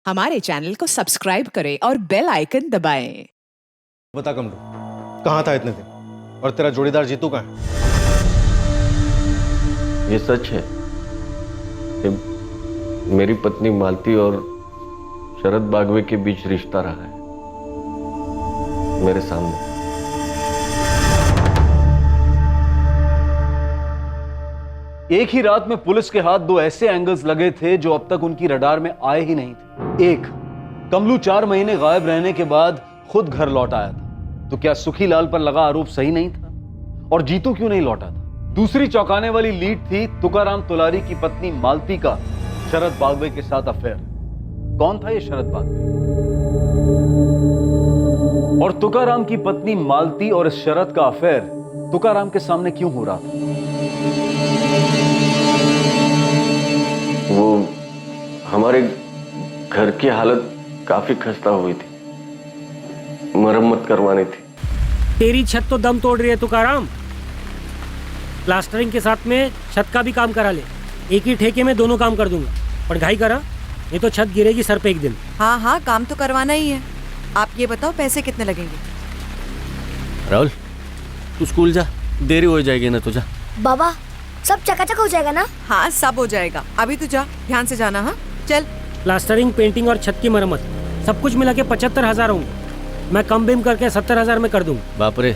हमारे चैनल को सब्सक्राइब करें और बेल आइकन दबाएं। बता कमरू, कहाँ था इतने दिन? और तेरा जोड़ीदार जीतू कहाँ है? ये सच है कि मेरी पत्नी मालती और शरद बागवे के बीच रिश्ता रहा है मेरे सामने। एक ही रात में पुलिस के हाथ दो ऐसे एंगल्स लगे थे जो अब तक उनकी रडार में आए ही नहीं थे। एक, कमलू 4 महीने गायब रहने के बाद खुद घर लौट आया था, तो क्या सुखी लाल पर लगा आरोप सही नहीं था? और जीतू क्यों नहीं लौटा था? दूसरी चौंकाने वाली लीड थी तुकाराम तुलारी की पत्नी मालती का शरद बागवे के साथ अफेयर। कौन था ये शरद बागवे? और तुकाराम की पत्नी मालती और इस शरद का अफेयर तुकाराम के सामने क्यों हो रहा था? वो हमारे घर की हालत काफी खस्ता हुई थी, मरम्मत करवानी थी। तेरी छत तो दम तोड़ रही है तुकाराम। प्लास्टरिंग के साथ में छत का भी काम करा ले। एक ही ठेके में दोनों काम कर दूंगा, पर घाई करा नहीं तो छत गिरेगी सर पे एक दिन। हाँ हाँ, काम तो करवाना ही है। आप ये बताओ पैसे कितने लगेंगे? राहुल, तू स्कूल जा, देरी हो जाएगी ना तो जा। बाबा, सब चकाचक हो जाएगा ना? हाँ, सब हो जाएगा। अभी तो जा, ध्यान से जाना। हाँ चल। प्लास्टरिंग, पेंटिंग और छत की मरम्मत सब कुछ मिला के 75,000 होंगे। मैं कम बिम करके 70,000 में कर दूंगा। बाप रे,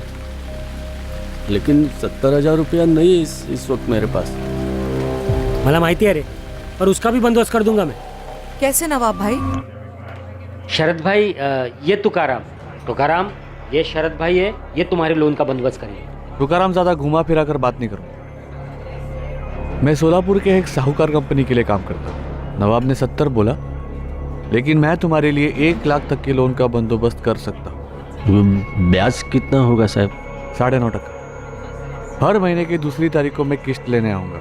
लेकिन 70,000 रुपया नहीं इस वक्त मेरे पास। मला माहिती है रे, पर उसका भी बंदोबस्त कर दूंगा मैं। कैसे नवाब भाई? शरद भाई, ये तुकाराम ये शरद भाई है, ये तुम्हारे लोन का बंदोबस्त करेंगे। तुकाराम ज्यादा घुमा फिरा कर बात नहीं करूँ। मैं सोलापुर के एक साहूकार कंपनी के लिए काम करता हूँ। नवाब ने 70 बोला, लेकिन मैं तुम्हारे लिए 1 लाख तक के लोन का बंदोबस्त कर सकता हूँ। ब्याज कितना होगा साहब? 9.5%। हर महीने की दूसरी तारीख को मैं किस्त लेने आऊंगा।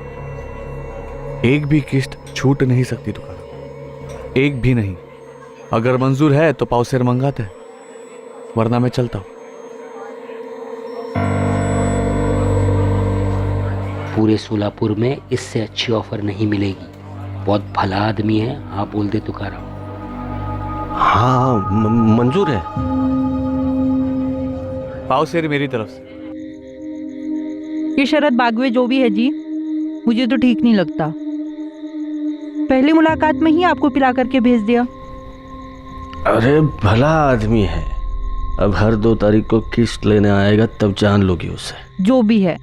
एक भी किस्त छूट नहीं सकती तुकाराम, एक भी नहीं। अगर मंजूर है तो पावसेर मंगाते हैं, वरना मैं चलता हूँ। पूरे सोलापुर में इससे अच्छी ऑफर नहीं मिलेगी। बहुत भला आदमी है। हाँ बोल दे तुकाराम। हाँ, मंजूर है। पावसेर मेरी तरफ से। ये शरद बागवे जो भी है जी, मुझे तो ठीक नहीं लगता। पहली मुलाकात में ही आपको पिला करके भेज दिया। अरे भला आदमी है, अब हर 2 तारीख को किस्त लेने आएगा तब जान लोगी उसे। जो भी है,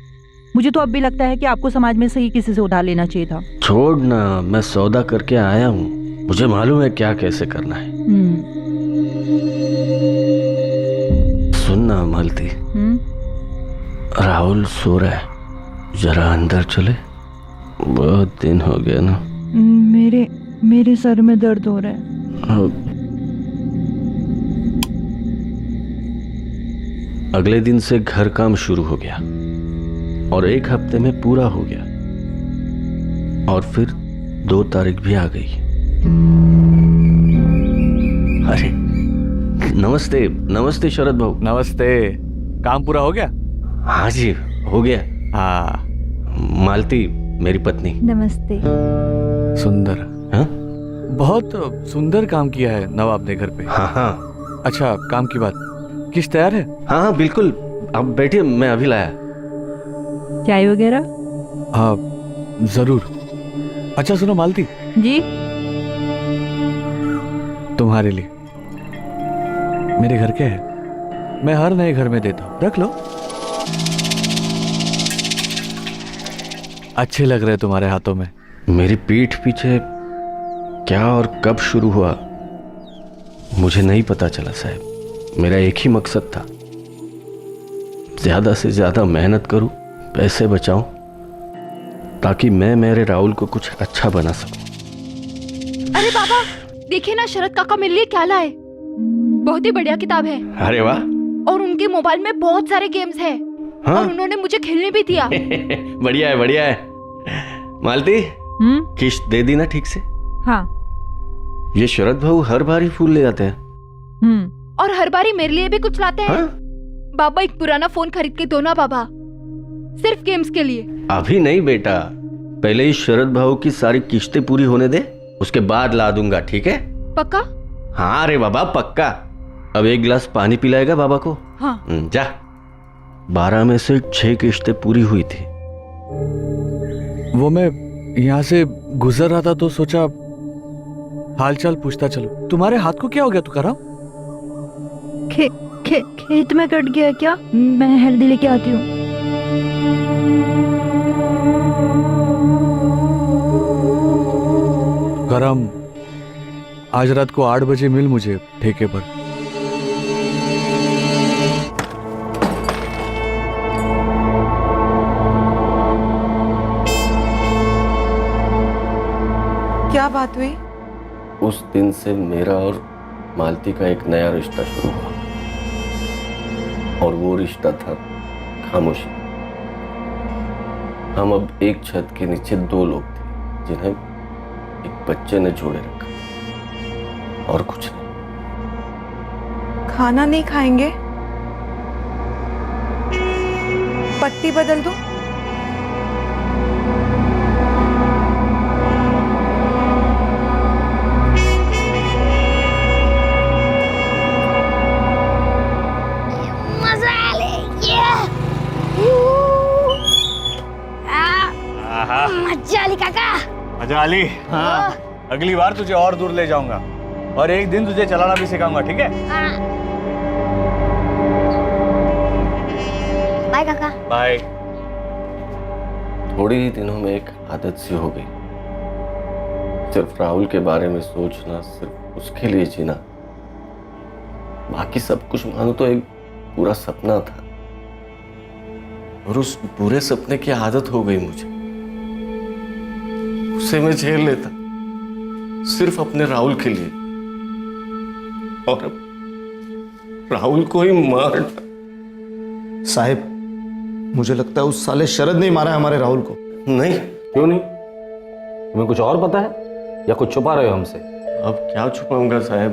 मुझे तो अब भी लगता है कि आपको समाज में से ही किसी से उधार लेना चाहिए था। छोड़ ना, मैं सौदा करके आया हूँ, मुझे मालूम है क्या कैसे करना है। सुनना मालती, राहुल सो रहा है, जरा अंदर चले। बहुत दिन हो गया ना। मेरे सर में दर्द हो रहा है। अगले दिन से घर काम शुरू हो गया और 1 हफ्ते में पूरा हो गया, और फिर 2 तारीख भी आ गई। अरे नमस्ते। नमस्ते शरद भाऊ। नमस्ते। काम पूरा हो गया? हाँ जी, हो गया। हाँ। मालती मेरी पत्नी। नमस्ते। सुंदर। हाँ? बहुत सुंदर काम किया है नवाब ने घर पे। हाँ हाँ। अच्छा, काम की बात, किस्त तैयार है? हाँ हाँ बिल्कुल, आप बैठिए, मैं अभी लाया। चाय वगैरह? हाँ जरूर। अच्छा सुनो मालती जी, तुम्हारे लिए मेरे घर के है, मैं हर नए घर में देता हूँ, रख लो। अच्छे लग रहे तुम्हारे हाथों में। मेरी पीठ पीछे क्या और कब शुरू हुआ मुझे नहीं पता चला साहब। मेरा एक ही मकसद था, ज्यादा से ज्यादा मेहनत करूं, पैसे बचाऊं, ताकि मैं मेरे राहुल को कुछ अच्छा बना सकूं। अरे बाबा, देखिए ना, शरद काका मेरे लिए क्या लाए। बहुत ही बढ़िया किताब है। अरे वाह। और उनके मोबाइल में बहुत सारे गेम्स हैं। हाँ? और उन्होंने मुझे खेलने भी दिया। बढ़िया है, बढ़िया है। मालती, किस्त दे दी ना ठीक से? हाँ। ये शरद भाऊ हर बार ही फूल ले जाते हैं। और हर बार ही मेरे लिए भी कुछ लाते हैं। हाँ? बाबा, एक पुराना फोन खरीद के दो ना बाबा, सिर्फ गेम्स के लिए। अभी नहीं बेटा, पहले ही शरद भाऊ की सारी किस्तें पूरी होने दे, उसके बाद ला दूंगा, ठीक है? पक्का? हाँ रे बाबा पक्का। अब एक गिलास पानी पिलाएगा बाबा को? हाँ। जा। 12 में से 6 किश्तें पूरी हुई थी। वो मैं यहाँ से गुजर रहा था तो सोचा हालचाल पूछता चलो। तुम्हारे हाथ को क्या हो गया तुकाराम? खेत में कट गया क्या? मैं हल्दी लेके आती हूँ। तुकाराम, आज रात को 8 बजे मिल मुझे ठेके पर। क्या बात हुई? उस दिन से मेरा और मालती का एक नया रिश्ता शुरू हुआ, और वो रिश्ता था खामोशी। हम अब एक छत के नीचे 2 लोग थे जिन्हें एक बच्चे ने जोड़े रखा, और कुछ नहीं। खाना नहीं खाएंगे? पट्टी बदल दो? मजा आली। हाँ, अगली बार तुझे और दूर ले जाऊंगा और एक दिन तुझे चलाना भी सिखाऊंगा, ठीक है? बाय काका। बाय। थोड़े ही दिनों में एक आदत सी हो गई, सिर्फ राहुल के बारे में सोचना, सिर्फ उसके लिए जीना। बाकी सब कुछ मानो तो एक पूरा सपना था, और उस पूरे सपने की आदत हो गई मुझे। उसे मैं झेल लेता सिर्फ अपने राहुल के लिए, और अब राहुल को ही मार। साहिब, मुझे लगता है उस साले शरद ने मारा है हमारे राहुल को। नहीं। क्यों नहीं? तुम्हें कुछ और पता है या कुछ छुपा रहे हो हमसे? अब क्या छुपाऊंगा साहब,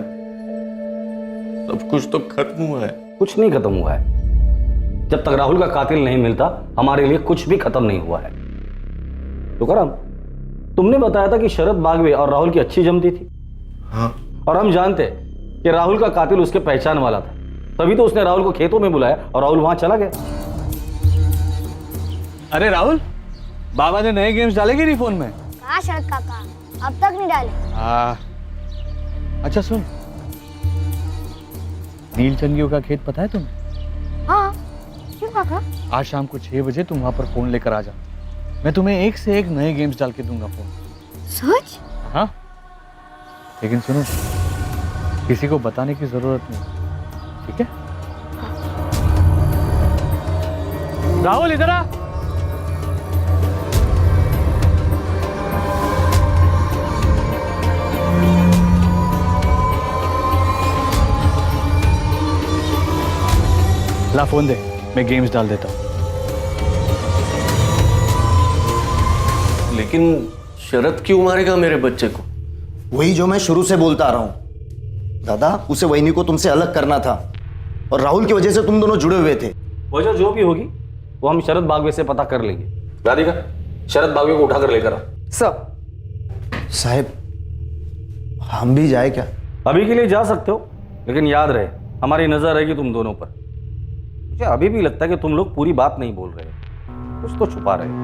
सब कुछ तो खत्म हुआ है। कुछ नहीं खत्म हुआ है। जब तक राहुल का कातिल नहीं मिलता हमारे लिए कुछ भी खत्म नहीं हुआ है। तुकाराम, तुमने बताया था कि शरद बागवे और राहुल की अच्छी जमती थी। हाँ। और हम जानते कि राहुल का कातिल उसके पहचान वाला था, तभी तो उसने राहुल को खेतों में बुलाया और राहुल वहां चला गया। अरे राहुल, बाबा ने नए गेम्स डाले कि नहीं फोन में? कहाँ शरद काका, अब तक नहीं डाले। अच्छा सुन, नीलचंदियों का खेत पता है तुम्हें? हाँ, क्यों काका? आज शाम को 6 बजे तुम वहां पर फोन लेकर आ जा। मैं तुम्हें एक से एक नए गेम्स डाल के दूंगा फोन। सच? हाँ, लेकिन सुनो, किसी को बताने की जरूरत नहीं, ठीक है? राहुल इधर आ। ला फोन दे, मैं गेम्स डाल देता हूँ। लेकिन शरद क्यों मारेगा मेरे बच्चे को? वही जो मैं शुरू से बोलता आ रहा हूं दादा, उसे वहीनी को तुमसे अलग करना था, और राहुल की वजह से तुम दोनों जुड़े हुए थे। वजह जो भी होगी वो हम शरद बागवे से पता कर लेंगे। राधिका, शरद बागवे को उठाकर लेकर आओ। सर। साहब, हम भी जाए क्या? अभी के लिए जा सकते हो, लेकिन याद रहे हमारी नजर रहेगी तुम दोनों पर। मुझे अभी भी लगता है कि तुम लोग पूरी बात नहीं बोल रहे हो, कुछ तो छुपा रहे हो।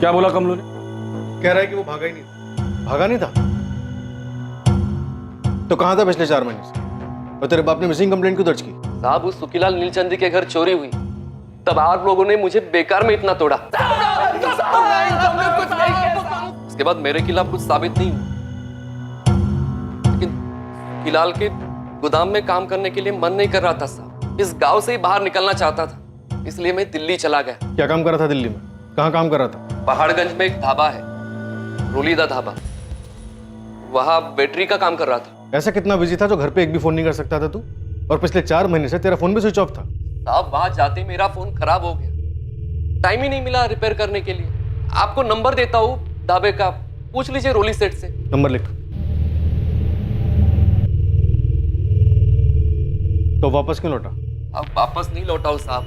क्या बोला कमलू ने? कह रहा है कि वो भागा ही नहीं था। भागा नहीं था तो कहां था पिछले 4 महीने से? और तेरे बाप ने मिसिंग कंप्लेंट क्यों दर्ज की? साहब, उस सुखीलाल नीलचंदी के घर चोरी हुई, तब आप लोगों ने मुझे बेकार में इतना तोड़ा। उसके बाद मेरे खिलाफ कुछ साबित नहीं हुआ, लेकिन सुखीलाल के गोदाम में काम करने के लिए मन नहीं कर रहा था साहब। इस गांव से ही बाहर निकलना चाहता था, इसलिए मैं दिल्ली चला गया। क्या काम कर रहा था दिल्ली में? कहाँ काम कर रहा था? पहाड़गंज में एक ढाबा है, रोलीदा ढाबा, वहां बैटरी का काम कर रहा था। ऐसा कितना बिजी था जो घर पे एक भी फोन नहीं कर सकता था तू? और पिछले 4 महीने से तेरा फोन भी स्विच ऑफ था। साहब, वहां जाते मेरा फोन खराब हो गया, टाइम ही नहीं मिला रिपेयर करने के लिए। आपको नंबर देता हूँ ढाबे का, पूछ लीजिए रोली सेठ से। नंबर लिख। तो वापस क्यों लौटा? अब वापस नहीं लौटा हूँ साहब,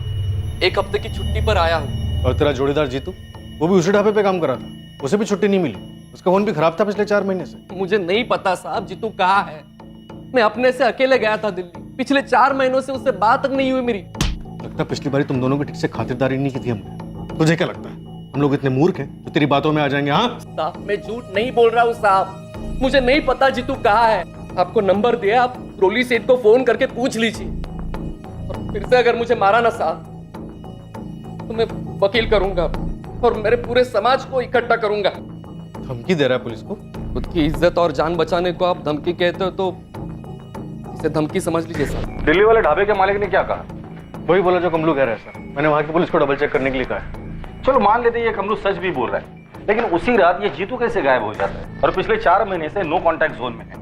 1 हफ्ते की छुट्टी पर आया हूँ। और तेरा जोड़ीदार जीतू, वो भी उसी ढाबे पे काम कर रहा था, उसे भी छुट्टी नहीं मिली। उसका फोन भी खराब था पिछले 4 महीने से। मुझे नहीं पता साहब जीतू कहाँ है। मैं अपने से अकेले गया था दिल्ली, पिछले 4 महीनों से उससे बात तक नहीं हुई मेरी। लगता पिछली बारी तुम दोनों की ठीक से खातिरदारी नहीं की थी हमने। तुझे क्या लगता है हम लोग इतने मूर्ख हैं तो तेरी बातों में आ जाएंगे? हाँ साहब मैं झूठ नहीं बोल रहा हूँ साहब, मुझे नहीं पता जीतू कहाँ है। आपको नंबर दिया, आप रोली सेठ को फोन करके पूछ लीजिए। और फिर से अगर मुझे मारा ना साहब तो मैं वकील करूंगा और मेरे पूरे समाज को इकट्ठा करूंगा। धमकी दे रहा है पुलिस को? खुद की इज्जत और जान बचाने को आप धमकी कहते हो तो इसे धमकी समझ लीजिए सर। दिल्ली वाले ढाबे के मालिक ने क्या कहा? वही बोला जो कमलू कह रहा है सर। मैंने वहां की पुलिस को डबल चेक करने के लिए कहा है। चलो मान लेते ये कमलू सच भी बोल रहा है, लेकिन उसी रात ये जीतू कैसे गायब हो जाता है और पिछले 4 महीने से नो कांटेक्ट जोन में है,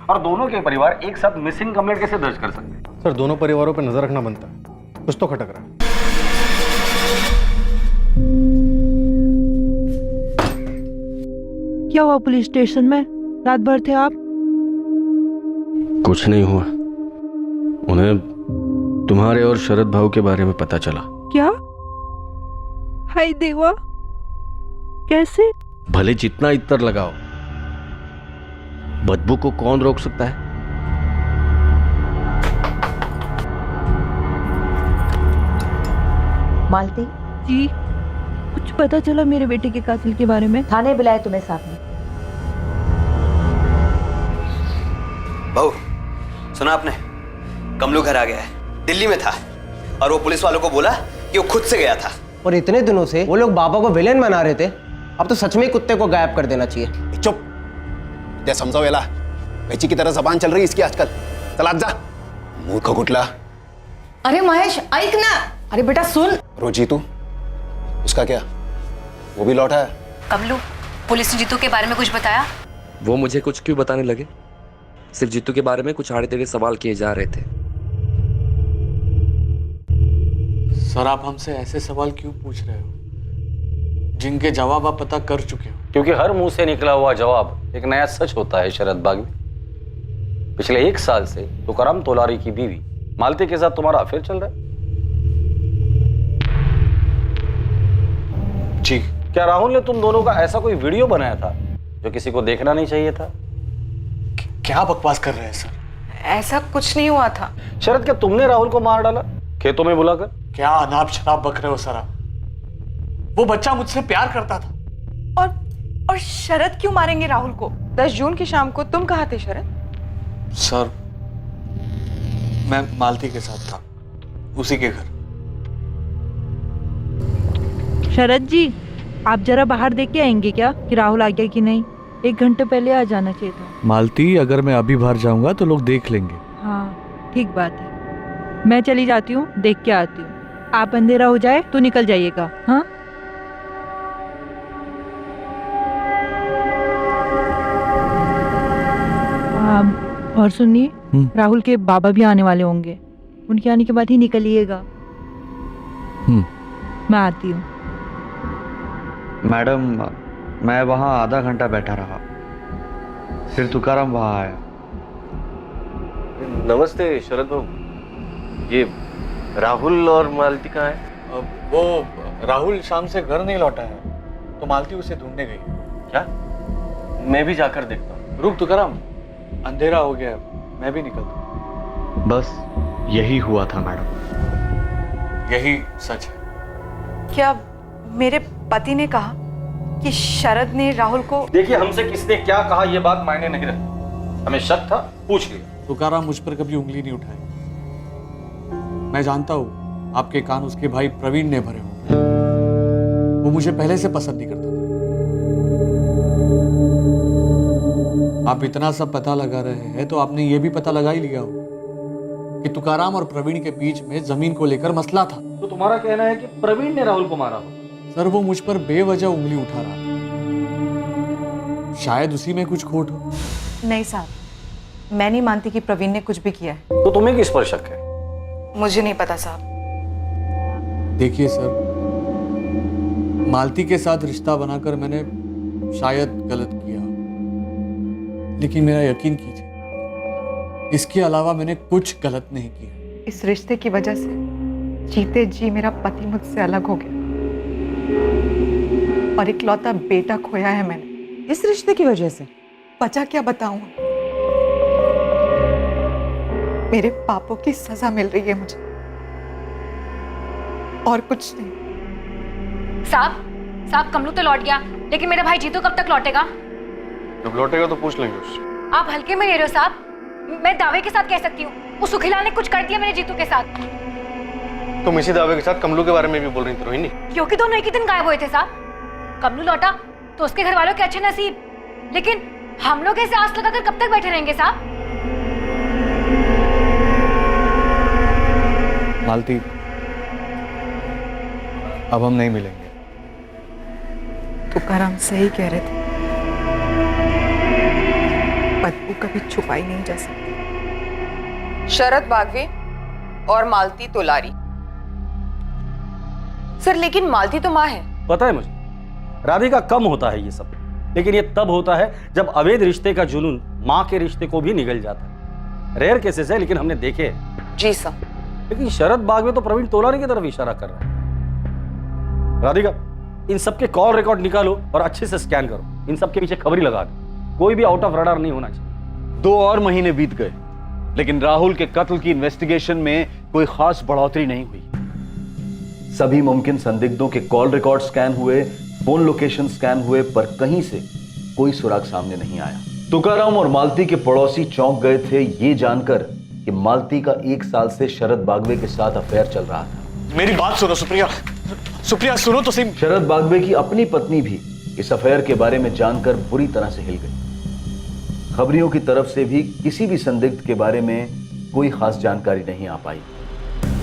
और दोनों के परिवार एक साथ मिसिंग कंप्लेंट कैसे दर्ज कर सकते हैं? सर दोनों परिवारों पर नजर रखना बनता है, कुछ तो खटक रहा है। क्या हुआ पुलिस स्टेशन में? रात भर थे आप? कुछ नहीं हुआ, उन्हें तुम्हारे और शरद भाऊ के बारे में पता चला। क्या? हाय देवा, कैसे? भले जितना इत्र लगाओ, बदबू को कौन रोक सकता है? मालती जी, कुछ पता चला मेरे बेटे के कातिल के बारे में? थाने बुलाया तुम्हें साहब ने। बहू सुना आपने? कमलू घर आ गया है, दिल्ली में था और वो पुलिस वालों को बोला कि वो खुद से गया था। और इतने दिनों से वो लोग बाबा को विलेन बना रहे थे, अब तो सच में ही कुत्ते को गायब कर देना चाहिए। चुप, क्या समझाओ वेला, बेची की तरह जबान चल रही है इसकी आजकल। चल आज जा, मूर्ख कुटला। अरे महेश ऐक ना। अरे बेटा सुन। रोजी तू, उसका क्या? वो भी लौटा है? कमलू, पुलिस ने जीतू के बारे में कुछ बताया? वो मुझे कुछ क्यों बताने लगे? सिर्फ जीतू के बारे में कुछ आड़े टेढ़े सवाल किए जा रहे थे। सर आप हमसे ऐसे सवाल क्यों पूछ रहे हो जिनके जवाब आप पता कर चुके हो? क्योंकि हर मुंह से निकला हुआ जवाब एक नया सच होता है शरद बागवी। पिछले 1 साल से तुकाराम तोलारी की बीवी मालती के साथ तुम्हारा अफेयर चल रहा है। जी। क्या राहुल ने तुम दोनों का ऐसा कोई वीडियो बनाया था जो किसी को देखना नहीं चाहिए था? क्या बकवास कर रहे हैं सर? ऐसा कुछ नहीं हुआ था। शरद, क्या तुमने राहुल को मार डाला खेतों में बुलाकर? क्या अनाप शनाप बक रहे हो सर आप? वो बच्चा मुझसे प्यार करता था। और शरद क्यों मारेंगे राहुल को? 10 जून की शाम को तुम कहाँ थे शरद? सर मैं मालती के साथ था, उसी के घर। शरद जी, आप जरा बाहर देख के आएंगे क्या कि राहुल आ गया कि नहीं? 1 घंटे पहले आ जाना चाहिए था। मालती, अगर मैं अभी बाहर जाऊंगा तो लोग देख लेंगे। हाँ ठीक बात है, मैं चली जाती हूँ, देख के आती हूँ। आप अंधेरा हो जाए तो निकल जाइएगा। हाँ और सुनिए, राहुल के बाबा भी आने वाले होंगे, उनके आने के बाद ही निकलिएगा। मैं आती हूँ। मैडम, मैं वहाँ आधा घंटा बैठा रहा, फिर तुकाराम वहाँ आया। नमस्ते शरद बाबू, ये राहुल और मालती कहाँ है? वो राहुल शाम से घर नहीं लौटा है, तो मालती उसे ढूंढने गई। क्या? मैं भी जाकर देखता हूँ। रुक तुकाराम, अंधेरा हो गया, मैं भी निकलता हूँ। बस यही हुआ था मैडम। यही सच है। क्या मेरे पति ने कहा कि शरद ने राहुल को? देखिए, हमसे किसने क्या कहा ये बात मायने नहीं रखती, हमें शक था, पूछ लिया। तुकाराम मुझ पर कभी उंगली नहीं उठाई। मैं जानता हूँ आपके कान उसके भाई प्रवीण ने भरे होंगे। वो मुझे पहले से पसंद नहीं करता था। आप इतना सब पता लगा रहे हैं तो आपने ये भी पता लगा ही लिया हो कि तुकाराम और प्रवीण के बीच में जमीन को लेकर मसला था। तो तुम्हारा कहना है कि प्रवीण ने राहुल को मारा हो? सर, वो मुझ पर बेवजह उंगली उठा रहा था, शायद उसी में कुछ खोट हो। नहीं साहब, मैं नहीं मानती कि प्रवीण ने कुछ भी किया है। तो तुम्हें किस पर शक है? मुझे नहीं पता साहब। देखिए सर, मालती के साथ रिश्ता बनाकर मैंने शायद गलत किया, लेकिन मेरा यकीन कीजिए, इसके अलावा मैंने कुछ गलत नहीं किया। इस रिश्ते की वजह से जीते जी मेरा पति मुझसे अलग हो गया। और इकलौता बेटा खोया है मैंने। इस रिश्ते की वजह से? बचा क्या बताऊं, मेरे पापों की सजा मिल रही है मुझे, और कुछ नहीं। साहब कमलू तो लौट गया, लेकिन मेरा भाई जीतू कब तक लौटेगा? जब लौटेगा तो पूछ लेंगे उससे। आप हल्के में ले रहे हो साहब? मैं दावे के साथ कह सकती हूँ, उस सुखीलाल ने कुछ कर दिया मेरे जीतू के साथ। तुम इसी दावे के साथ कमलू के बारे में भी बोल रही थी रोहिणी। क्योंकि दोनों एक ही दिन गायब हुए थे साहब। कमलू लौटा तो उसके घर वालों के अच्छे नसीब, लेकिन हम लोग ऐसे आस लगाकर कब तक बैठे रहेंगे साहब? मालती, अब हम नहीं मिलेंगे। तुकाराम सही कह रहे थे, बदबू कभी छुपाई नहीं जा सकती। शरद बागवे और मालती तोलारी। सर लेकिन मालती तो माँ है। पता है मुझे, राधिका कम होता है ये सब, लेकिन ये तब होता है जब अवैध रिश्ते का जुनून माँ के रिश्ते को भी निगल जाता है। रेयर केसेस है, लेकिन हमने देखे हैं। जी सर। लेकिन शरद बागवे तो प्रवीण तोलारी की तरफ इशारा कर रहा है। राधिका, इन सबके कॉल रिकॉर्ड निकालो और अच्छे से स्कैन करो। इन सबके पीछे खबरी लगा दो, कोई भी आउट ऑफ रडार नहीं होना चाहिए। 2 और महीने बीत गए, लेकिन राहुल के कत्ल की इन्वेस्टिगेशन में कोई खास बढ़ोतरी नहीं हुई। सभी मुमकिन संदिग्धों के कॉल रिकॉर्ड स्कैन हुए, फोन लोकेशन स्कैन हुए, पर कहीं से कोई सुराग सामने नहीं आया। तुकाराम और मालती के पड़ोसी चौंक गए थे ये जानकर कि मालती का 1 साल से शरद बागवे के साथ अफेयर चल रहा था। मेरी बात सुनो सुप्रिया, सुप्रिया सुनो तो सही। शरद बागवे की अपनी पत्नी भी इस अफेयर के बारे में जानकर बुरी तरह से हिल गई। खबरियों की तरफ से भी किसी भी संदिग्ध के बारे में कोई खास जानकारी नहीं आ पाई।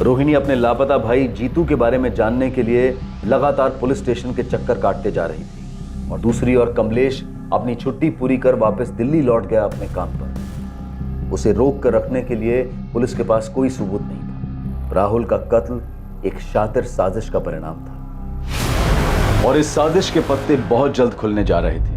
रोहिणी अपने लापता भाई जीतू के बारे में जानने के लिए लगातार पुलिस स्टेशन के चक्कर काटते जा रही थी, और दूसरी ओर कमलेश अपनी छुट्टी पूरी कर वापस दिल्ली लौट गया अपने काम पर। उसे रोक कर रखने के लिए पुलिस के पास कोई सबूत नहीं था। राहुल का कत्ल एक शातिर साजिश का परिणाम था, और इस साजिश के पत्ते बहुत जल्द खुलने जा रहे थे।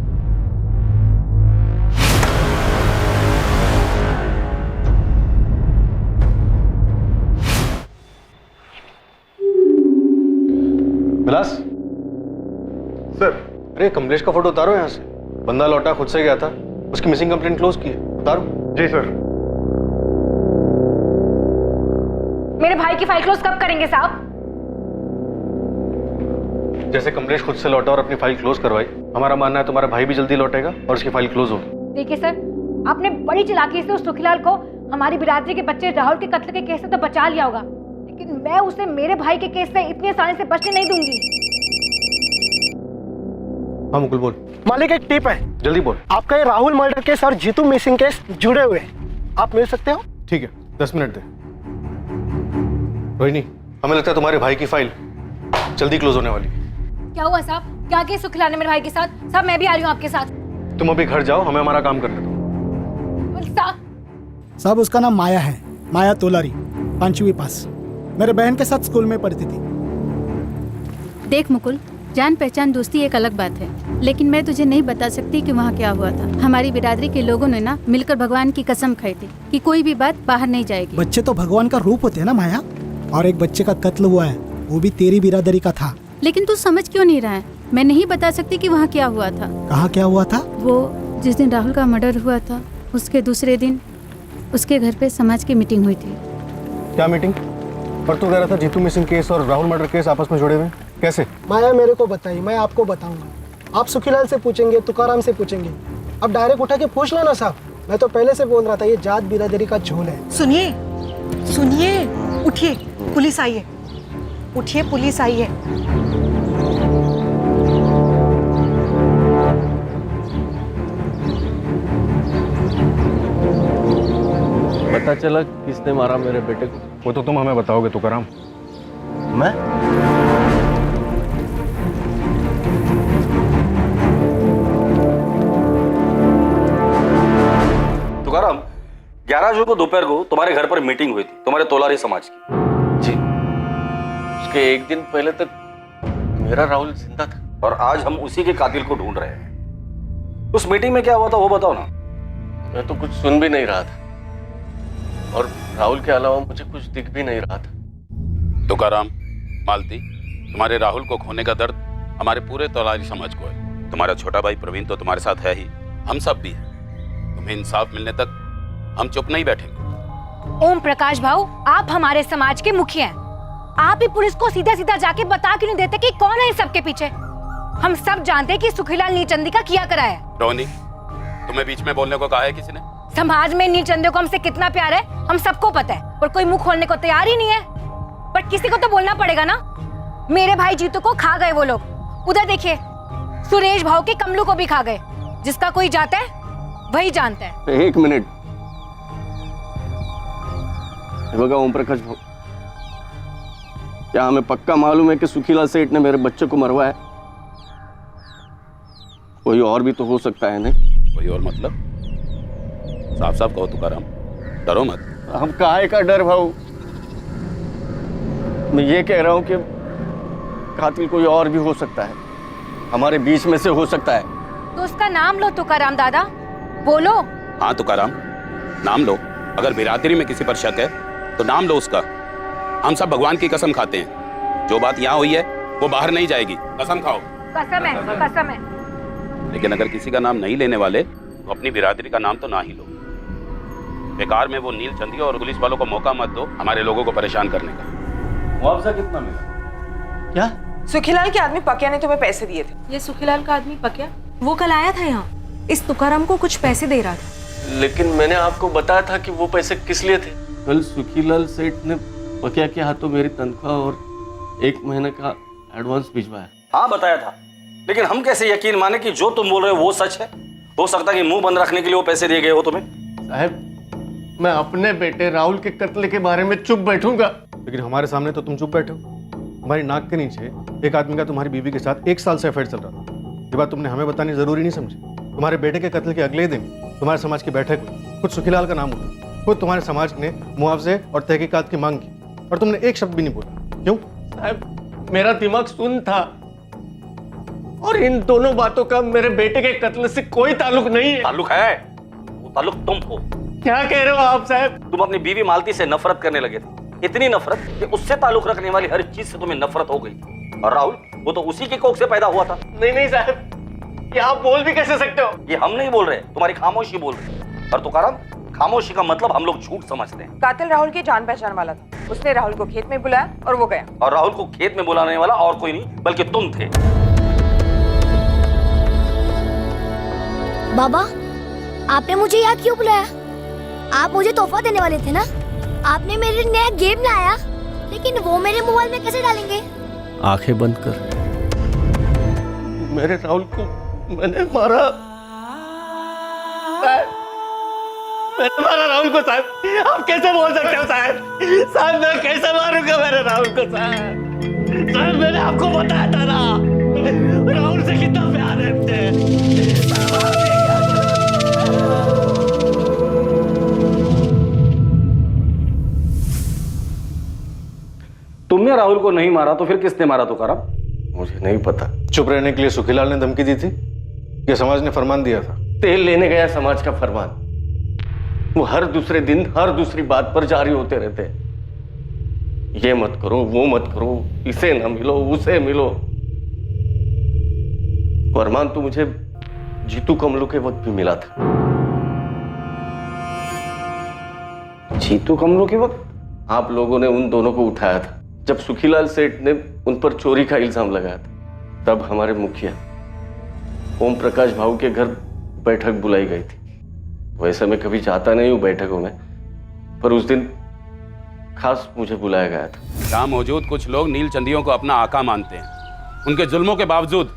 विलास सर, अरे कमलेश का फोटो उतारो यहाँ से। बंदा लौटा, खुद से गया था, उसकी मिसिंग कंप्लेंट क्लोज की है। उतारो। जी सर। मेरे भाई की फाइल क्लोज कब करेंगे साहब? जैसे कमलेश खुद से लौटा और अपनी फाइल क्लोज करवाई, हमारा मानना है तुम्हारा भाई भी जल्दी लौटेगा और उसकी फाइल क्लोज होगी। देखिए सर, आपने बड़ी चालाकी से उस सुखीलाल को हमारी बिरादरी के बच्चे राहुल के कत्ल के केस से तो बचा लिया होगा, लेकिन मैं उसे मेरे भाई के केस से इतनी आसानी से बचने नहीं दूंगी। हाँ मुकुल बोल। मालिक एक टिप है, जल्दी बोल। आपका ये राहुल मर्डर केस और जीतू मिसिंग केस जुड़े हुए हैं, आप मिल सकते हो? ठीक है, 10 मिनट दे। रोहिणी, हमें लगता है तुम्हारे भाई की फाइल जल्दी क्लोज होने वाली है। क्या हुआ साहब? क्या केस सुखीलाल ने मेरे भाई के साथ? साहब मैं भी आ रही हूँ आपके साथ। तुम अभी घर जाओ, हमें हमारा काम करने दो। साहब उसका नाम माया है, माया तोलारी, 5वीं पास, मेरे बहन के साथ स्कूल में पढ़ती थी। देख मुकुल, जान पहचान दोस्ती एक अलग बात है, लेकिन मैं तुझे नहीं बता सकती कि वहाँ क्या हुआ था। हमारी बिरादरी के लोगों ने ना मिलकर भगवान की कसम खाई थी कि कोई भी बात बाहर नहीं जाएगी। बच्चे तो भगवान का रूप होते हैं ना माया, और एक बच्चे का कत्ल हुआ है, वो भी तेरी बिरादरी का था। लेकिन तू समझ क्यों नहीं रहा है? मैं नहीं बता सकती कि वहाँ क्या हुआ था। कहाँ क्या हुआ था? वो जिस दिन राहुल का मर्डर हुआ था, उसके दूसरे दिन उसके घर पे समाज की मीटिंग हुई थी। क्या मीटिंग? पर तू कह रहा था जीतू मिसिंग केस और राहुल मर्डर केस आपस में जुड़े हुए, कैसे? माया मेरे को बताई, मैं आपको बताऊंगा। आप सुखीलाल से पूछेंगे, तुकाराम से पूछेंगे, अब डायरेक्ट उठा के पूछ लेना साहब। मैं तो पहले से बोल रहा था ये जात बिरादरी का झोल है। सुनिए सुनिए, उठिए, पुलिस आई है, उठिए, पुलिस आई है। पता चला किसने मारा मेरे बेटे को? वो तो तुम हमें बताओगे तुकाराम। मैं? तुकाराम, 11 जून को दोपहर को तुम्हारे घर पर मीटिंग हुई थी तुम्हारे तोलारी समाज की। जी, उसके एक दिन पहले तक मेरा राहुल जिंदा था, और आज हम उसी के कातिल को ढूंढ रहे हैं। उस मीटिंग में क्या हुआ था वो बताओ ना। मैं तो कुछ सुन भी नहीं रहा था, और राहुल के अलावा मुझे कुछ दिख भी नहीं रहा था। तुकाराम, मालती, तुम्हारे राहुल को खोने का दर्द हमारे पूरे तौलारी समाज को है। तुम्हारा छोटा भाई प्रवीण तो तुम्हारे साथ है ही, हम सब भी हैं। तुम्हें इंसाफ मिलने तक हम चुप नहीं बैठेंगे। ओम प्रकाश भाऊ, आप हमारे समाज के मुखिया हैं। आप ही पुलिस को सीधा सीधा जाके बता क्यों नहीं देते कि कौन है इस सबके पीछे? हम सब जानते हैं कि सुखीलाल नीलचंदी का किया करा है। रोनी, तुम्हें बीच में बोलने को कहा है किसी ने? समाज में नीलचंदे को हमसे कितना प्यार है हम सबको पता है, पर कोई मुंह खोलने को तैयार ही नहीं है। पर किसी को तो बोलना पड़ेगा ना। मेरे भाई जीतू को खा गए वो लोग। उधर देखिए, सुरेश भाऊ के कमलू को भी खा गए। जिसका कोई जाता है वही जानता है। एक मिनिट, बघा ओम प्रकाश भाऊ, क्या हमें पक्का मालूम है कि सुखीलाल सेठ ने मेरे बच्चे को मरवाया? कोई और भी तो हो सकता है नहीं? कोई और मतलब? साफ साफ कहो तुकाराम, डरो मत। हम काहे का डर भाऊ? मैं ये कह रहा हूं कि कातिल कोई और भी हो सकता है, हमारे बीच में से हो सकता है। तो उसका नाम लो तुकाराम दादा, बोलो। हाँ तुकाराम, नाम लो। अगर बिरादरी में किसी पर शक है तो नाम लो उसका। हम सब भगवान की कसम खाते हैं, जो बात यहाँ हुई है वो बाहर नहीं जाएगी। कसम खाओ। कसम है, कसम है। लेकिन अगर किसी का नाम नहीं लेने वाले तो अपनी बिरादरी का नाम तो ना ही लो। बेकार में वो नीलचंदी और पुलिस वालों को मौका मत दो हमारे लोगों को परेशान करने का। मुआवजा कितना मिला? क्या? सुखीलाल के आदमी पकिया ने तुम्हें पैसे दिए थे। ये सुखीलाल का आदमी पकिया, वो कल आया था यहाँ, इस तुकाराम को कुछ पैसे दे रहा था। लेकिन मैंने आपको बताया था कि वो पैसे किस लिए थे। कल सुखीलाल सेठ ने पकिया के हाथों मेरी तनख्वाह और 1 महीने का एडवांस भिजवाया। हाँ बताया था, लेकिन हम कैसे यकीन माने कि जो तुम बोल रहे हो वो सच है? हो सकता है कि मुंह बंद रखने के लिए वो पैसे दिए गए हो तुम्हें। साहब, मैं अपने बेटे राहुल के कत्ल के बारे में चुप बैठूंगा? लेकिन हमारे सामने तो तुम चुप बैठे हो। हमारी नाक के नीचे एक आदमी का तुम्हारी बीवी के साथ 1 साल से अफेयर चल रहा था। ये बात तुमने हमें बतानी जरूरी नहीं समझी? तुम्हारे बेटे के कत्ल के अगले दिन तुम्हारे समाज की बैठक हुई, खुद सुखीलाल का नाम उठा, खुद तुम्हारे समाज ने मुआवजे और तहकीकात की मांग की, और तुमने एक शब्द भी नहीं बोला। क्यों? साहब, मेरा दिमाग सुन था और इन दोनों बातों का मेरे बेटे के कत्ल से कोई ताल्लुक नहीं है। ताल्लुक है, वो ताल्लुक तुम हो। क्या कह रहे हो आप साहब? तुम अपनी बीवी मालती से नफरत करने लगे थे, इतनी नफरत कि उससे ताल्लुक रखने वाली हर चीज से तुम्हें नफरत हो गई। और राहुल, वो तो उसी की कोख से पैदा हुआ था। नहीं नहीं साहब, ये आप बोल भी कैसे सकते हो? ये हम नहीं बोल रहे, तुम्हारी खामोशी बोल रही है। और तुकाराम, खामोशी का मतलब हम लोग झूठ समझते हैं। कातिल राहुल की जान पहचान वाला था, उसने राहुल को खेत में बुलाया और वो गया। और राहुल को खेत में बुलाने वाला और कोई नहीं बल्कि तुम थे। बाबा, आपने मुझे यहाँ क्यों बुलाया? आप मुझे तोहफा देने वाले थे ना? आपने मेरे लिए नया गेम लाया, लेकिन वो मेरे मोबाइल में कैसे डालेंगे? आंखें बंद कर। मेरे राहुल को मैंने मारा। मैंने मारा राहुल को साहब। आप कैसे बोल सकते हो साहब? साहब, मैं कैसे मारूंगा मेरे राहुल को साहब? साहब, मैंने आपको बताया था ना, राहुल से कितना प्यार है। तुमने राहुल को नहीं मारा तो फिर किसने मारा तुकाराम? मुझे नहीं पता। चुप रहने के लिए सुखीलाल ने धमकी दी थी या समाज ने फरमान दिया था? तेल लेने गया समाज का फरमान। वो हर दूसरे दिन हर दूसरी बात पर जारी होते रहते हैं। ये मत करो, वो मत करो, इसे ना मिलो, उसे मिलो। फरमान तो मुझे जीतू कमलू के वक्त भी मिला था। जीतू कमलू के वक्त? आप लोगों ने उन दोनों को उठाया था जब सुखीलाल सेठ ने उन पर चोरी का इल्जाम लगाया था। तब हमारे मुखिया ओम प्रकाश भाऊ के घर बैठक बुलाई गई थी। वैसे मैं कभी जाता नहीं हूं बैठकों में, पर उस दिन खास मुझे बुलाया गया था। यहाँ मौजूद कुछ लोग नीलचंदियों को अपना आका मानते हैं, उनके जुल्मों के बावजूद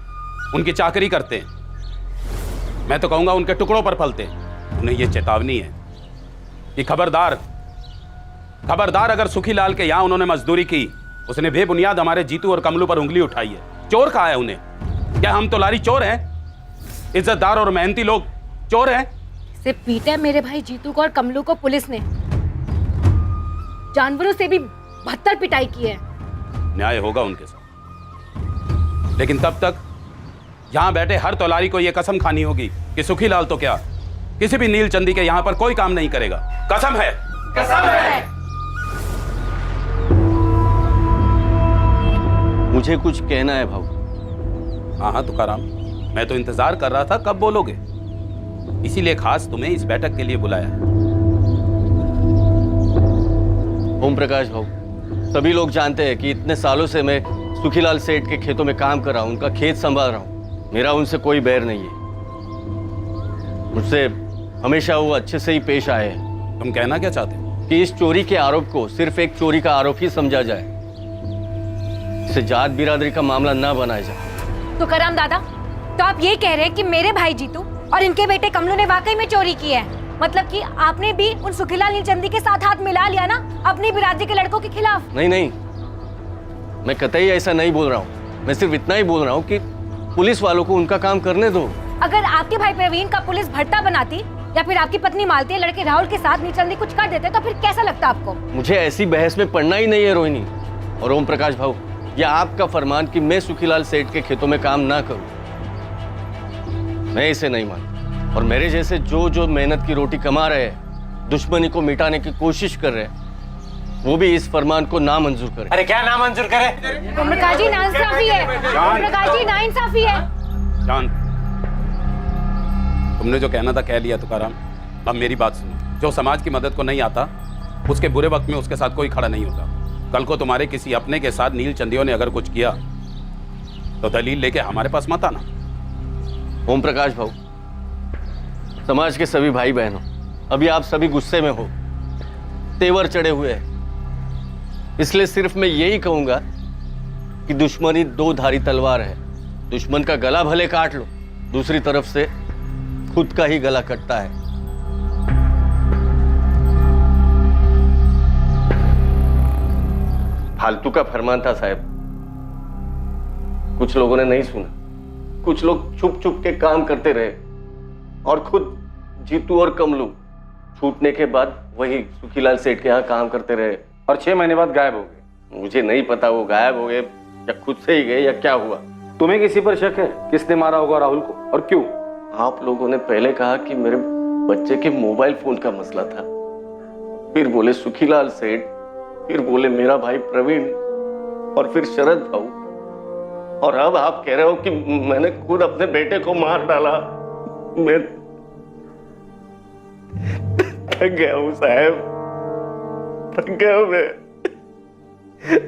उनकी चाकरी करते हैं। मैं तो कहूंगा उनके टुकड़ों पर पलते हैं। उन्हें यह चेतावनी है कि खबरदार, खबरदार, अगर सुखीलाल के यहाँ उन्होंने मजदूरी की, उसने बेबुनियाद हमारे जीतू और कमलू पर उंगली उठाई है। चोर कहा है उन्हें? क्या हम तो लारी चोर हैं? इज्जतदार और मेहनती लोग चोर हैं? से पीटा मेरे भाई जीतू को और कमलू को पुलिस ने, जानवरों से भी बदतर पिटाई की है। न्याय होगा उनके साथ, लेकिन तब तक यहाँ बैठे हर तौलारी को यह कसम खानी होगी कि सुखीलाल तो क्या, किसी भी नीलचंदी के यहाँ पर कोई काम नहीं करेगा। कसम है, कसम है। मुझे कुछ कहना है भाऊ। हाँ हाँ तुकाराम, मैं तो इंतजार कर रहा था कब बोलोगे, इसीलिए खास तुम्हें इस बैठक के लिए बुलाया है। ओम प्रकाश भाऊ, सभी लोग जानते हैं कि इतने सालों से मैं सुखीलाल सेठ के खेतों में काम कर रहा हूँ, उनका खेत संभाल रहा हूँ। मेरा उनसे कोई बैर नहीं है, मुझसे हमेशा वो अच्छे से ही पेश आए हैं। तुम कहना क्या चाहते हो? कि इस चोरी के आरोप को सिर्फ एक चोरी का आरोप ही समझा जाए, इसे जात बिरादरी का मामला ना बनाया जाए। तुकाराम दादा, तो आप ये कह रहे हैं कि मेरे भाई जीतू और इनके बेटे कमलू ने वाकई में चोरी की है? मतलब कि आपने भी उन सुखीलाल नीलचंदी के साथ हाथ मिला लिया ना अपनी बिरादरी के लड़कों के खिलाफ? नहीं नहीं, मैं कतई ऐसा नहीं बोल रहा हूँ। मैं सिर्फ इतना ही बोल रहा हूँ कि पुलिस वालों को उनका काम करने दो। अगर आपके भाई प्रवीण का पुलिस भट्टा बनाती या फिर आपकी पत्नी मालती लड़के राहुल के साथ नीलचंदी कुछ कर देते तो फिर कैसा लगता आपको? मुझे ऐसी बहस में पड़ना ही नहीं है रोहिणी और ओम प्रकाश भाऊ। यह आपका फरमान कि मैं सुखीलाल सेठ के खेतों में काम ना करूं, मैं इसे नहीं मानता। और मेरे जैसे जो जो मेहनत की रोटी कमा रहे हैं, दुश्मनी को मिटाने की कोशिश कर रहे हैं, वो भी इस फरमान को नामंजूर करें। अरे क्या नामंजूर करे? ओम प्रकाश जी नाइंसाफी है, ओम प्रकाश जी नाइंसाफी है। शांत, तुमने जो कहना था कह लिया तुकाराम। अब मेरी बात सुनो, जो समाज की मदद को नहीं आता उसके बुरे वक्त में उसके साथ कोई खड़ा नहीं होता। कल को तुम्हारे किसी अपने के साथ नीलचंदियों ने अगर कुछ किया तो दलील लेके हमारे पास मत आना। ओम प्रकाश भाऊ, समाज के सभी भाई बहनों, अभी आप सभी गुस्से में हो, तेवर चढ़े हुए हैं, इसलिए सिर्फ मैं यही कहूंगा कि दुश्मनी दो धारी तलवार है। दुश्मन का गला भले काट लो, दूसरी तरफ से खुद का ही गला कटता है। फालतू का फरमान था साहब, कुछ लोगों ने नहीं सुना, कुछ लोग छुप छुप के काम करते रहे और खुद जीतू और कमलू छूटने के बाद वही सुखीलाल सेठ के यहाँ काम करते रहे और 6 महीने बाद गायब हो गए। मुझे नहीं पता वो गायब हो गए या खुद से ही गए या क्या हुआ। तुम्हें किसी पर शक है? किसने मारा होगा राहुल को और क्यों? आप लोगों ने पहले कहा कि मेरे बच्चे के मोबाइल फोन का मसला था, फिर बोले सुखीलाल सेठ, फिर बोले मेरा भाई प्रवीण और फिर शरद भाऊ, और अब आप कह रहे हो कि मैंने खुद अपने बेटे को मार डाला। मैं थक गया हूं साहब, थक गया हूं मैं।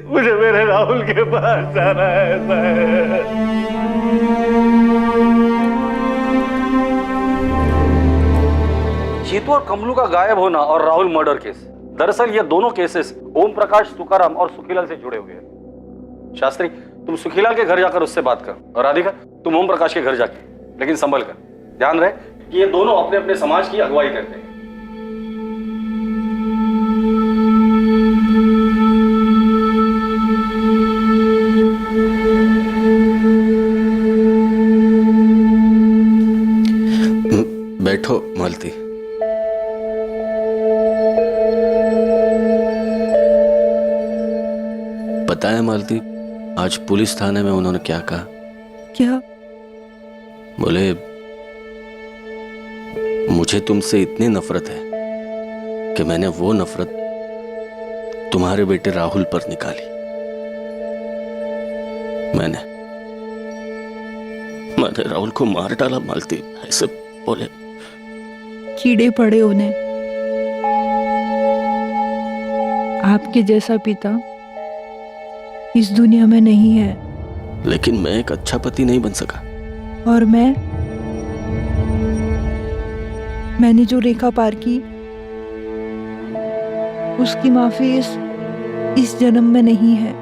मुझे मेरे राहुल के पास जाना है साहब। जीतू और कमलू का गायब होना और राहुल मर्डर केस, दरअसल ये दोनों केसेस ओम प्रकाश, तुकाराम और सुखीलाल से जुड़े हुए हैं। शास्त्री, तुम सुखीलाल के घर जाकर उससे बात कर, और राधिका तुम ओम प्रकाश के घर जाके, लेकिन संभल कर। ध्यान रहे कि ये दोनों अपने अपने समाज की अगुवाई करते हैं। बैठो मालती। पता है मालती, आज पुलिस थाने में उन्होंने क्या कहा? क्या? बोले मुझे तुमसे इतनी नफरत है कि मैंने वो नफरत तुम्हारे बेटे राहुल पर निकाली। मैंने राहुल को मार डाला मालती, ऐसे बोले। कीड़े पड़े उन्हें, आपके जैसा पिता इस दुनिया में नहीं है। लेकिन मैं एक अच्छा पति नहीं बन सका। और मैंने जो रेखा पार की उसकी माफी इस जन्म में नहीं है।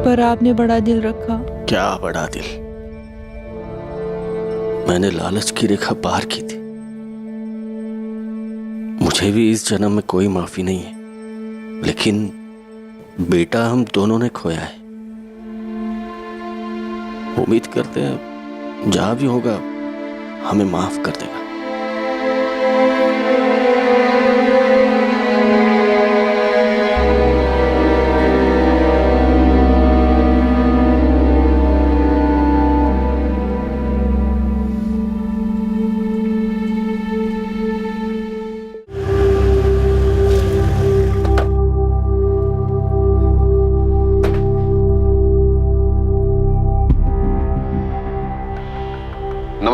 पर आपने बड़ा दिल रखा। क्या बड़ा दिल? मैंने लालच की रेखा पार की थी। मुझे भी इस जन्म में कोई माफी नहीं है, लेकिन बेटा हम दोनों ने खोया है। उम्मीद करते हैं जहां भी होगा हमें माफ कर देगा।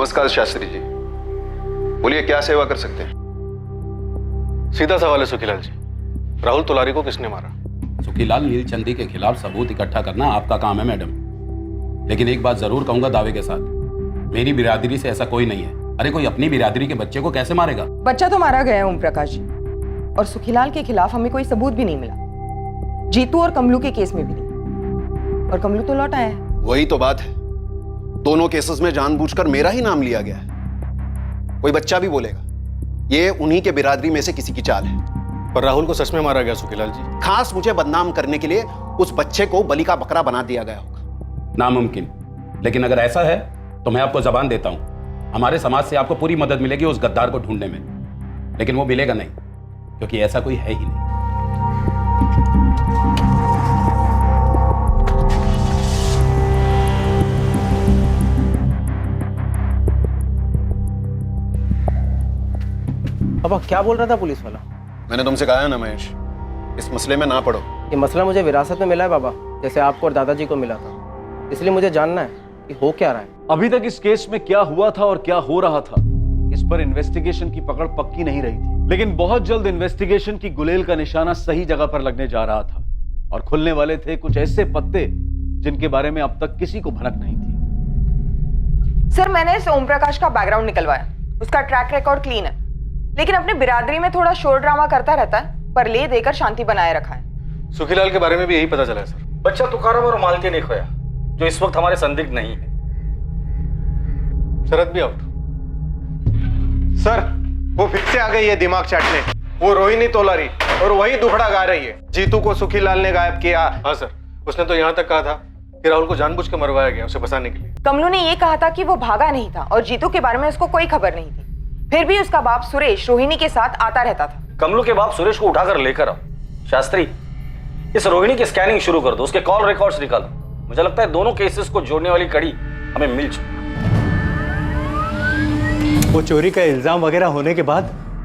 नमस्कार शास्त्री जी, बोलिए क्या सेवा कर सकते हैं? सीधा सवाल है सुखीलाल जी, राहुल तोलारी को किसने मारा? सुखीलाल नीलचंदी के खिलाफ सबूत इकट्ठा करना आपका काम है मैडम, लेकिन एक बात जरूर कहूंगा दावे के साथ, मेरी बिरादरी से ऐसा कोई नहीं है। अरे कोई अपनी बिरादरी के बच्चे को कैसे मारेगा? बच्चा तो मारा गया है ओम प्रकाश जी, और सुखीलाल के खिलाफ हमें कोई सबूत भी नहीं मिला। जीतू और कमलू के केस में भी नहीं, और कमलू तो लौट आया है। वही तो बात है, दोनों केसेस में जानबूझकर मेरा ही नाम लिया गया है। कोई बच्चा भी बोलेगा ये उन्हीं के बिरादरी में से किसी की चाल है। पर राहुल को सच में मारा गया सुखीलाल जी? खास मुझे बदनाम करने के लिए उस बच्चे को बलि का बकरा बना दिया गया होगा। नामुमकिन, लेकिन अगर ऐसा है तो मैं आपको जबान देता हूं, हमारे समाज से आपको पूरी मदद मिलेगी उस गद्दार को ढूंढने में, लेकिन वो मिलेगा नहीं, क्योंकि ऐसा कोई है ही नहीं। पापा क्या बोल रहा था पुलिस वाला? मैंने तुमसे कहा है ना महेश, इस मसले में ना पड़ो। ये मसला मुझे विरासत में मिला है बाबा, जैसे आपको और दादाजी को मिला था, इसलिए मुझे जानना है कि हो क्या रहा है। अभी तक इस केस में क्या हुआ था और क्या हो रहा था, इस पर इन्वेस्टिगेशन की पकड़ पक्की नहीं रही थी, लेकिन बहुत जल्द इन्वेस्टिगेशन की गुलेल का निशाना सही जगह पर लगने जा रहा था और खुलने वाले थे कुछ ऐसे पत्ते जिनके बारे में अब तक किसी को भनक नहीं थी। सर, मैंने इस ओम प्रकाश का बैकग्राउंड निकलवाया, उसका ट्रैक रिकॉर्ड क्लीन है, लेकिन अपने बिरादरी में थोड़ा शोर ड्रामा करता रहता है, पर ले देकर शांति बनाए रखा है। सुखीलाल के बारे में भी यही पता चला है सर। बच्चा तुकाराम और मालती ने खोया, जो इस वक्त हमारे संदिग्ध नहीं है। शरद भी आउट। सर, वो फिर से आ गई है दिमाग चाटने, वो रोहिणी तोलारी, और वही दुखड़ा गा रही है। जीतू को सुखीलाल ने गायब किया। हाँ सर, उसने तो यहाँ तक कहा था कि राहुल को जानबूझ के मरवाया गया उसे बचाने के लिए। कमलू ने ये कहा था कि वो भागा नहीं था और जीतू के बारे में उसको कोई खबर नहीं थी, फिर भी उसका बाप सुरेश रोहिणी के साथ आता रहता था। कमलू के बाप सुरेश को उठाकर लेकर आओ। शास्त्री, इस रोहिणी की स्कैनिंग शुरू कर दो, उसके कॉल रिकॉर्ड्स निकालो। मुझे लगता है दोनों केसेस को जोड़ने वाली कड़ी हमें मिल चुकी। वो चोरी का इल्जाम वगैरह होने के बाद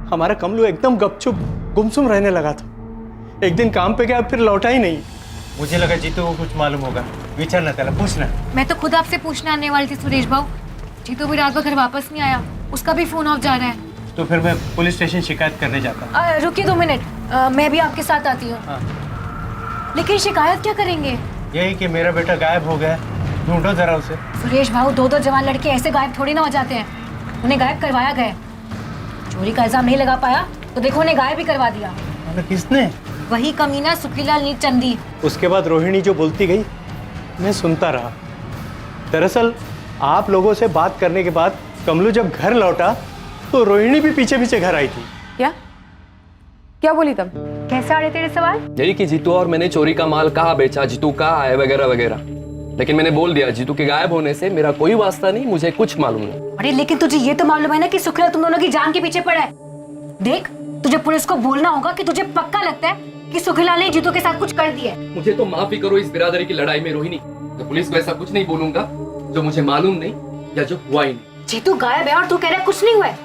हमारा कमलू एकदम गपचुप गुमसुम रहने लगा था। एक दिन काम पे गया, फिर लौटा ही नहीं। मुझे लगा जीतू को कुछ मालूम होगा, विचारना त्याला पूछना। मैं तो खुद आपसे पूछने आने वाली थी सुरेश भाऊ, जीतू भी रात भर घर वापस नहीं आया, उसका भी फोन ऑफ जा रहा है। तो फिर मैं पुलिस स्टेशन शिकायत करने जाता। रुकिए 2 मिनट, मैं भी आपके साथ आती हूँ। लेकिन शिकायत क्या करेंगे? यही कि मेरा बेटा गायब हो गया, ढूंढो जरा उसे। सुरेश भाऊ, 2 जवान लड़के ऐसे गायब थोड़ी ना हो जाते हैं, उन्हें गायब करवाया गया। चोरी का इल्जाम नहीं लगा पाया तो देखो उन्हें गायब भी करवा दिया। किसने? वही कमीना सुखीलाल नीलचंदी। उसके बाद रोहिणी जो बोलती गई मैं सुनता रहा। दरअसल आप लोगों से बात करने के बाद कमलू जब घर लौटा तो रोहिणी भी पीछे पीछे घर आई थी। क्या बोली तब? कैसे आ रहे तेरे सवाल? यही कि जीतू और मैंने चोरी का माल कहाँ बेचा, जीतू कहाँ है, वगैरह वगैरह, लेकिन मैंने बोल दिया जीतू के गायब होने से मेरा कोई वास्ता नहीं, मुझे कुछ मालूम नहीं। अरे लेकिन तुझे ये तो मालूम है ना कि सुखीलाल तुम दोनों की जान के पीछे पड़ा है। देख, तुझे पुलिस को बोलना होगा कि तुझे पक्का लगता है कि सुखीलाल ने जीतू के साथ कुछ कर दिया है। मुझे तो माफी करो इस बिरादरी की लड़ाई में रोहिणी, तो पुलिस को ऐसा कुछ नहीं बोलूंगा जो मुझे मालूम नहीं या जो हुआ ही नहीं। जीतू गायब है और तू कह रहा है कुछ नहीं हुआ है।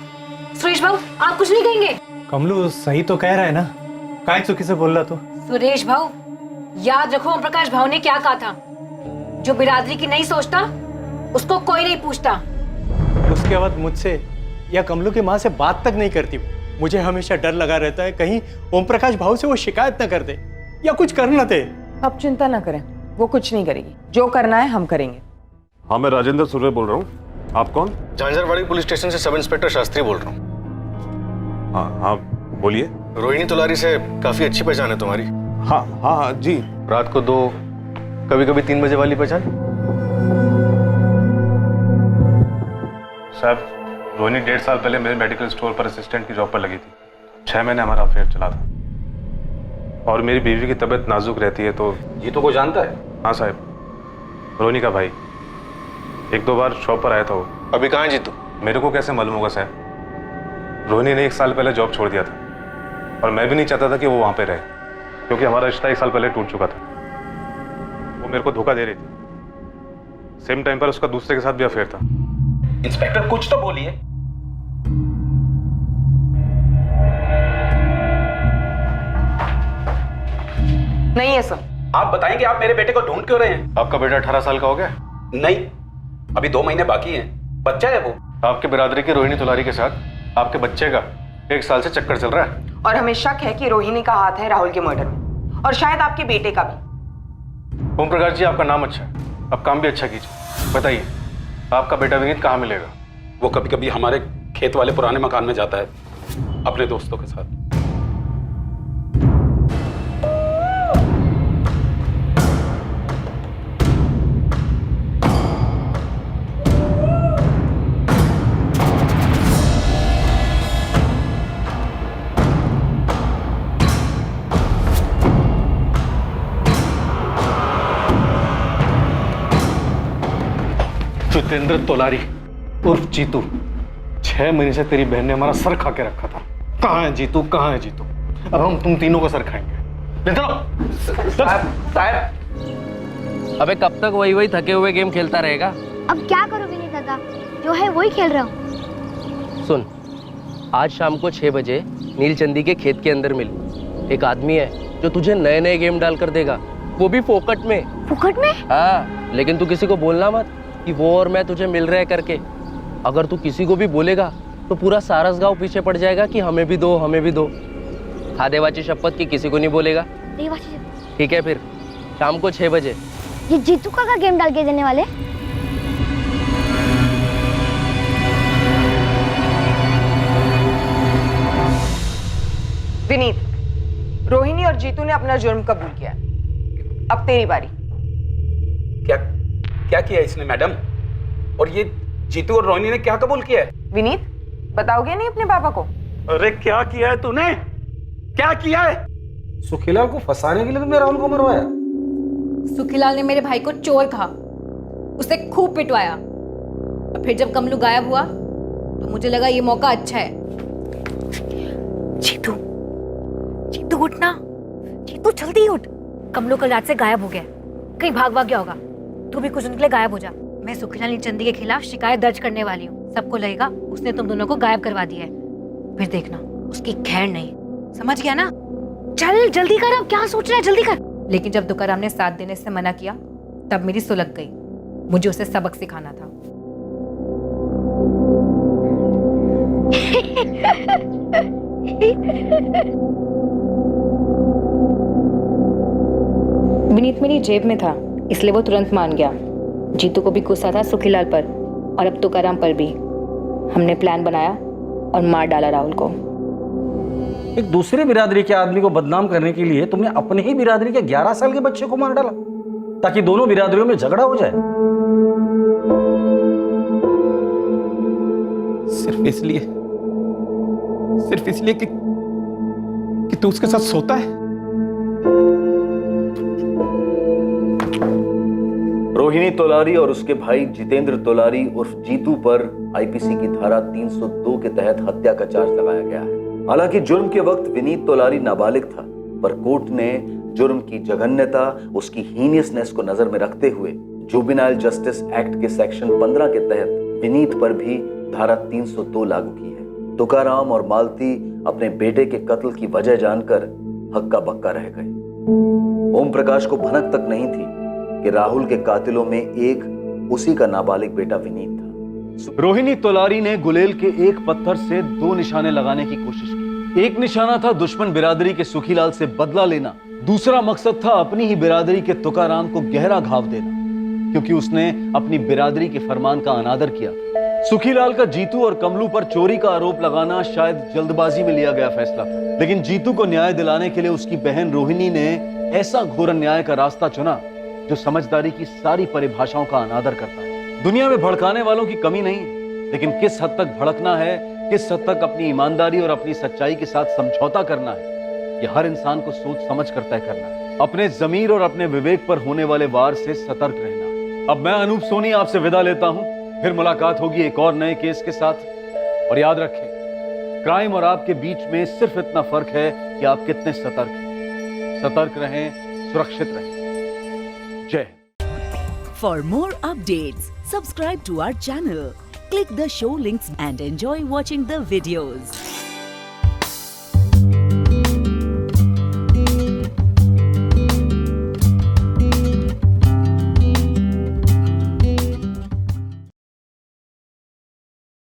सुरेश भाऊ, आप कुछ नहीं कहेंगे? कमलू सही तो कह रहा है ना, काय चुकी से बोल रहा तो। सुरेश भाऊ, याद रखो ओम प्रकाश भाऊ ने क्या कहा था, जो बिरादरी की नहीं सोचता उसको कोई नहीं पूछता। उसके बाद मुझसे या कमलू की माँ से बात तक नहीं करती। मुझे हमेशा डर लगा रहता है कहीं ओम प्रकाश भाऊ से वो शिकायत न कर दे या कुछ कर न दे। अब चिंता न करें, वो कुछ नहीं करेगी, जो करना है हम करेंगे। हाँ, मैं राजेंद्र सुर्वे बोल रहा हूँ। आप कौन? झांझरवाड़ी पुलिस स्टेशन से सब इंस्पेक्टर शास्त्री बोल रहा हूँ। हाँ हाँ, बोलिए। रोहिणी तोलारी से काफी अच्छी पहचान है तुम्हारी। हाँ हाँ हाँ जी। रात को 2, कभी कभी 3 बजे वाली पहचान। साहब, रोहिणी 1.5 साल पहले मेरे मेडिकल स्टोर पर असिस्टेंट की जॉब पर लगी थी। 6 महीने हमारा अफेयर चला था और मेरी बीवी की तबीयत नाजुक रहती है। तो ये तो को जानता है? हाँ साहब, रोहिणी का भाई 1-2 बार शॉप पर आया था वो। अभी कहाँ है जीतू? मेरे को कैसे मालूम होगा साहब, रोहिणी ने 1 साल पहले जॉब छोड़ दिया था और मैं भी नहीं चाहता था कि वो वहाँ पे रहे, क्योंकि हमारा रिश्ता 1 साल पहले टूट चुका था। वो मेरे को धोखा दे रही थी। सेम टाइम पर उसका दूसरे के साथ भी अफेयर था। इंस्पेक्टर कुछ तो बोलिए। नहीं है सर। आप बताएंगे आप मेरे बेटे को ढूंढ क्यों रहे हैं? आपका बेटा 18 साल का हो गया? नहीं, अभी 2 महीने बाकी हैं। बच्चा है वो। आपके बिरादरी की रोहिणी तुलारी के साथ आपके बच्चे का 1 साल से चक्कर चल रहा है। और हमें शक है कि रोहिणी का हाथ है राहुल के मर्डर में, और शायद आपके बेटे का भी। ओम प्रकाश जी, आपका नाम अच्छा है, आप काम भी अच्छा कीजिए। बताइए, आपका बेटा विनीत कहाँ मिलेगा? वो कभी कभी हमारे खेत वाले पुराने मकान में जाता है अपने दोस्तों के साथ। जितेंद्र तोलारी उर्फ जीतू, 6 महीने से तेरी बहन ने हमारा सर खा के रखा था। कहाँ है जीतू, कहाँ है जीतू? अब हम तुम तीनों का सर खाएंगे। साहब, अबे कब तक वही थके हुए गेम खेलता रहेगा? अब क्या करो विनीत दादा, जो है वही खेल रहा हूँ। सुन, आज शाम को 6 बजे नीलचंदी के खेत के अंदर मिल। एक आदमी है जो तुझे नए नए गेम डाल कर देगा, वो भी फोकट में। फोकट में? हाँ, लेकिन तू किसी को बोलना मत कि वो और मैं तुझे मिल रहे करके। अगर तू किसी को भी बोलेगा तो पूरा सारस गांव पीछे पड़ जाएगा कि हमें भी दो, हमें भी दो। खा देवाची शपथ की किसी को नहीं बोलेगा। ठीक है, फिर शाम को 6 बजे। ये जीतू का गेम डाल के देने वाले? विनीत, रोहिणी और जीतू ने अपना जुर्म कबूल किया। अब तेरी बारी। क्या किया इसने मैडम? और ये जीतू और रोहिणी ने क्या कबूल किया है? विनीत, बताओगे नहीं अपने पापा को? अरे क्या किया है तूने? क्या किया है? सुखीलाल को फंसाने के लिए तुमने राहुल को मरवाया? सुखीलाल ने मेरे भाई को चोर कहा, उसे खूब पिटवाया, और फिर जब कमलू गायब हुआ तो मुझे लगा ये मौका अच्छा है। जीतू, जीतू उठना, जीतू जल्दी उठ। कमलू कल रात से गायब हो गया, कहीं भाग गया होगा। तू भी कुछ दिन के लिए गायब हो जा। मैं सुखीलाल नीलचंदी के खिलाफ शिकायत दर्ज करने वाली हूँ। सबको लगेगा उसने तुम दोनों को गायब करवा दिया है, फिर देखना उसकी खैर नहीं। समझ गया ना? चल जल्दी कर, अब क्या सोच रहा है, जल्दी कर। लेकिन जब तुकाराम ने साथ देने से मना किया तब मेरी सुलग गई। मुझे उसे सबक सिखाना था। विनीत मेरी जेब में था, इसलिए वो तुरंत मान गया। जीतू को भी गुस्सा था सुखीलाल पर, और अब तुकाराम पर भी। हमने प्लान बनाया और मार डाला राहुल को। एक दूसरे बिरादरी के आदमी को बदनाम करने के लिए तुमने अपने ही बिरादरी के 11 साल के बच्चे को मार डाला, ताकि दोनों बिरादरियों में झगड़ा हो जाए। सिर्फ इसलिए कि तू उसके साथ सोता है? रोहिणी तोलारी और उसके भाई जितेंद्र तोलारी उर्फ जीतू पर आईपीसी की धारा 302 के तहत हत्या का चार्ज लगाया गया है। हालांकि जुर्म के वक्त विनीत तोलारी नाबालिग था, पर कोर्ट ने जुर्म की जघन्यता, उसकी हीनियसनेस को नजर में रखते हुए जुवेनाइल जस्टिस एक्ट के सेक्शन 15 के तहत विनीत पर भी धारा 302 लागू की है। तुकाराम और मालती अपने बेटे के कत्ल की वजह जानकर हक्का बक्का रह गए। ओम प्रकाश को भनक तक नहीं थी कि राहुल के कातिलों में एक उसी का नाबालिग बेटा विनीत था। रोहिणी तोलारी ने गुलेल के एक पत्थर से 2 निशाने लगाने की कोशिश की। एक निशाना था दुश्मन बिरादरी के सुखीलाल से बदला लेना, दूसरा मकसद था अपनी ही बिरादरी के तुकाराम को गहरा घाव देना, क्योंकि उसने अपनी बिरादरी के फरमान का अनादर किया। सुखीलाल का जीतू और कमलू पर चोरी का आरोप लगाना शायद जल्दबाजी में लिया गया फैसला था, लेकिन जीतू को न्याय दिलाने के लिए उसकी बहन रोहिणी ने ऐसा घोर अन्याय का रास्ता चुना जो समझदारी की सारी परिभाषाओं का अनादर करता है। दुनिया में भड़काने वालों की कमी नहीं, लेकिन किस हद तक भड़कना है, किस हद तक अपनी ईमानदारी और अपनी सच्चाई के साथ समझौता करना है, यह हर इंसान को सोच समझ कर तय करना है। अपने जमीर और अपने विवेक पर होने वाले वार से सतर्क रहना। अब मैं अनूप सोनी आपसे विदा लेता हूं, फिर मुलाकात होगी एक और नए केस के साथ। और याद रखें, क्राइम और आपके बीच में सिर्फ इतना फर्क है कि आप कितने सतर्क हैं। सतर्क रहें, सुरक्षित रहें। जय। For more updates, subscribe to our channel, click the show links and enjoy watching the videos.